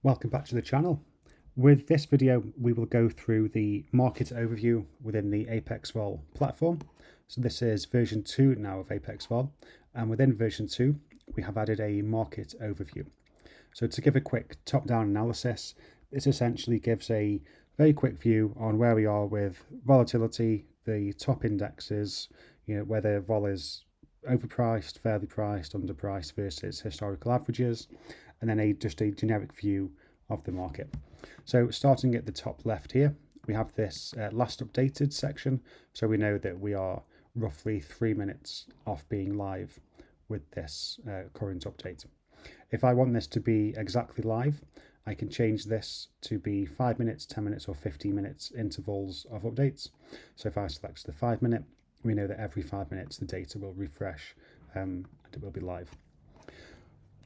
Welcome back to the channel. With this video, we will go through the market overview within the ApexVol platform. So this is version 2 now of ApexVol, and within version 2, we have added a market overview. So to give a quick top-down analysis, this essentially gives a very quick view on where we are with volatility, the top indexes, whether vol is overpriced, fairly priced, underpriced versus historical averages, and then just a generic view of the market. So starting at the top left here, we have this last updated section. So we know that we are roughly 3 minutes off being live with this current update. If I want this to be exactly live, I can change this to be 5 minutes, 10 minutes, or 15 minutes intervals of updates. So if I select the 5 minute, we know that every 5 minutes the data will refresh and it will be live.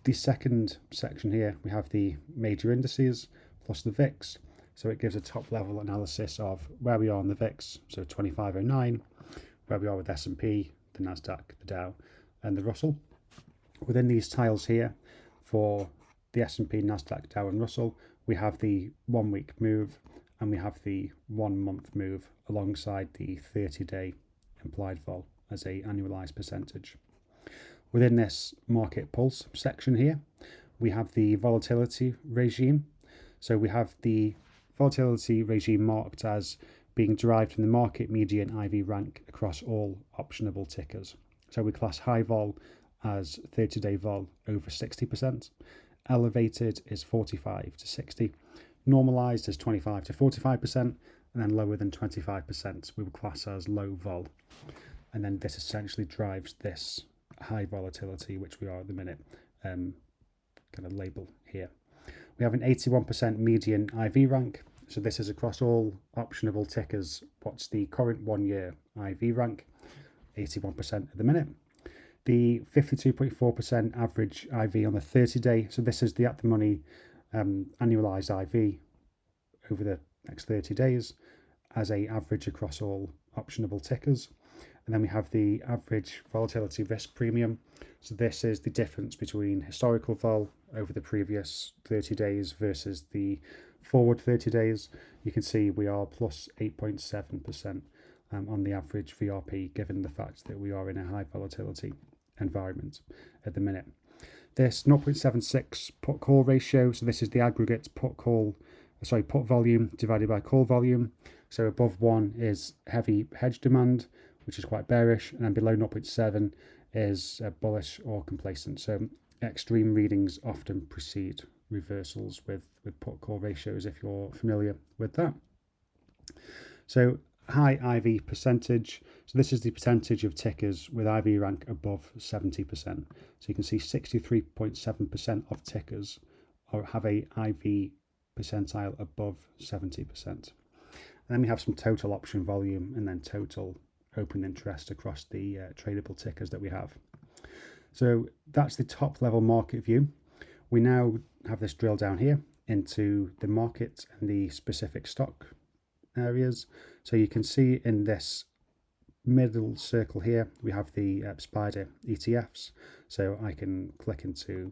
The second section here, we have the major indices plus the VIX. So it gives a top level analysis of where we are on the VIX, so 2509, where we are with S&P, the NASDAQ, the Dow, and the Russell. Within these tiles here, for the S&P, NASDAQ, Dow, and Russell, we have the 1 week move and we have the 1 month move alongside the 30-day implied vol as a annualized percentage. Within this market pulse section here, we have the volatility regime. So we have the volatility regime marked as being derived from the market median IV rank across all optionable tickers. So we class high vol as 30-day vol over 60%, elevated is 45 to 60, normalized is 25 to 45%, and then lower than 25% we will class as low vol. And then this essentially drives this high volatility, which we are at the minute, kind of label here. We have an 81% median IV rank. So this is across all optionable tickers. What's the current 1 year IV rank? 81% at the minute. The 52.4% average IV on the 30-day. So this is the at the money annualized IV over the next 30 days as a average across all optionable tickers. And then we have the average volatility risk premium. So this is the difference between historical vol over the previous 30 days versus the forward 30 days. You can see we are plus 8.7% on the average VRP, given the fact that we are in a high volatility environment at the minute. This 0.76 put call ratio. So this is the aggregate put volume divided by call volume. So above 1 is heavy hedge demand, which is quite bearish, and then below 0.7 is bullish or complacent. So extreme readings often precede reversals with put call ratios, if you're familiar with that. So high IV percentage. So this is the percentage of tickers with IV rank above 70%. So you can see 63.7% of tickers have a IV percentile above 70%. And then we have some total option volume and then total open interest across the tradable tickers that we have. So that's the top level market view. We now have this drill down here into the market and the specific stock areas. So you can see in this middle circle here, we have the Spider ETFs. So I can click into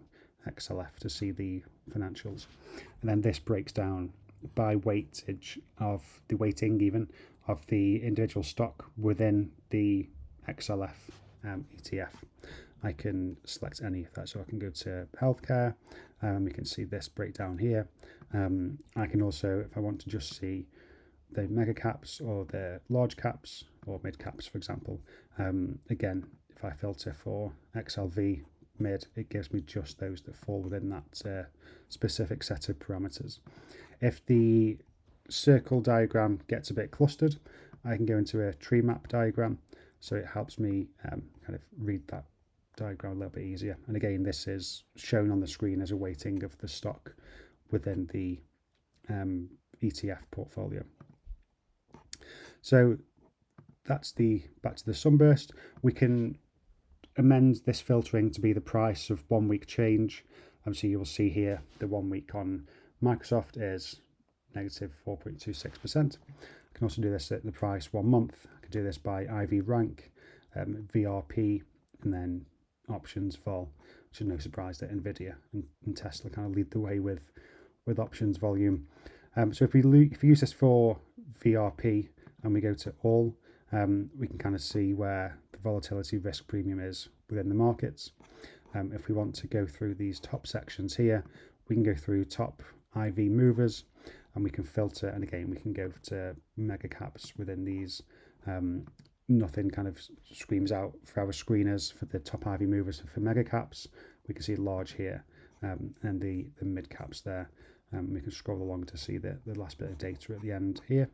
XLF to see the financials. And then this breaks down by weighting even of the individual stock within the XLF ETF. I can select any of that, so I can go to healthcare. We can see this breakdown here. I can also, if I want to just see the mega caps or the large caps or mid caps, for example, again, if I filter for XLV mid, it gives me just those that fall within that specific set of parameters. If the circle diagram gets a bit clustered, I can go into a tree map diagram, so it helps me kind of read that diagram a little bit easier. And again, this is shown on the screen as a weighting of the stock within the ETF portfolio. So that's back to the Sunburst. We can amend this filtering to be the price of 1 week change. Obviously, you will see here the 1 week on Microsoft is negative 4.26%. I can also do this at the price 1 month. I can do this by IV rank, VRP, and then options vol, which is no surprise that Nvidia and Tesla kind of lead the way with with options volume. So if we use this for VRP and we go to all, we can kind of see where the volatility risk premium is within the markets. If we want to go through these top sections here, we can go through top IV movers and we can filter, and again we can go to mega caps within these. Nothing kind of screams out for our screeners for the top IV movers. For mega caps, we can see large here, and the mid caps there. We can scroll along to see the last bit of data at the end here.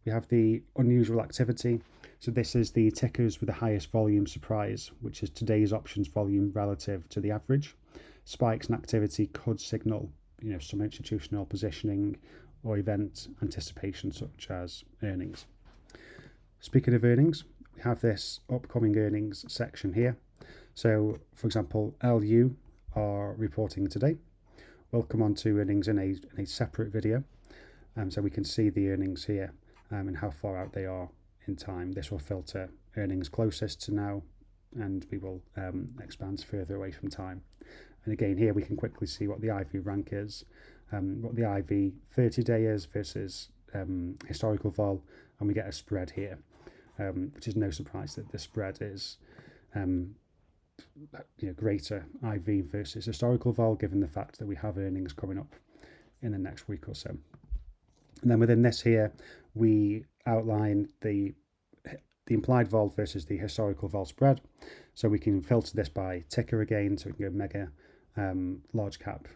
We have the unusual activity. So this is the tickers with the highest volume surprise, which is today's options volume relative to the average. Spikes in activity could signal, some institutional positioning or event anticipation, such as earnings. Speaking of earnings, we have this upcoming earnings section here. So, for example, LU are reporting today. We'll come on to earnings in a separate video, so we can see the earnings here and how far out they are in time. This will filter earnings closest to now, and we will expand further away from time. And again, here we can quickly see what the IV rank is, what the IV 30-day is versus historical vol, and we get a spread here, which is no surprise that the spread is greater IV versus historical vol, given the fact that we have earnings coming up in the next week or so. And then within this here, we outline the implied vol versus the historical vol spread. So we can filter this by ticker again, so we can go mega, large cap,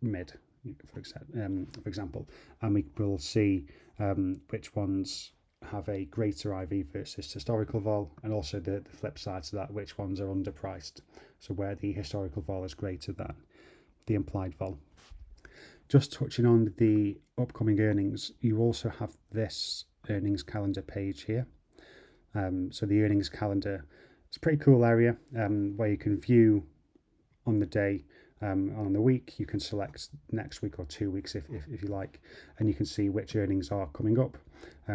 mid, for example, and we will see which ones have a greater IV versus historical vol, and also the flip side to that, which ones are underpriced, so where the historical vol is greater than the implied vol. Just touching on the upcoming earnings, you also have this earnings calendar page here. So the earnings calendar is a pretty cool area where you can view on the day, on the week. You can select next week or 2 weeks if you like, and you can see which earnings are coming up.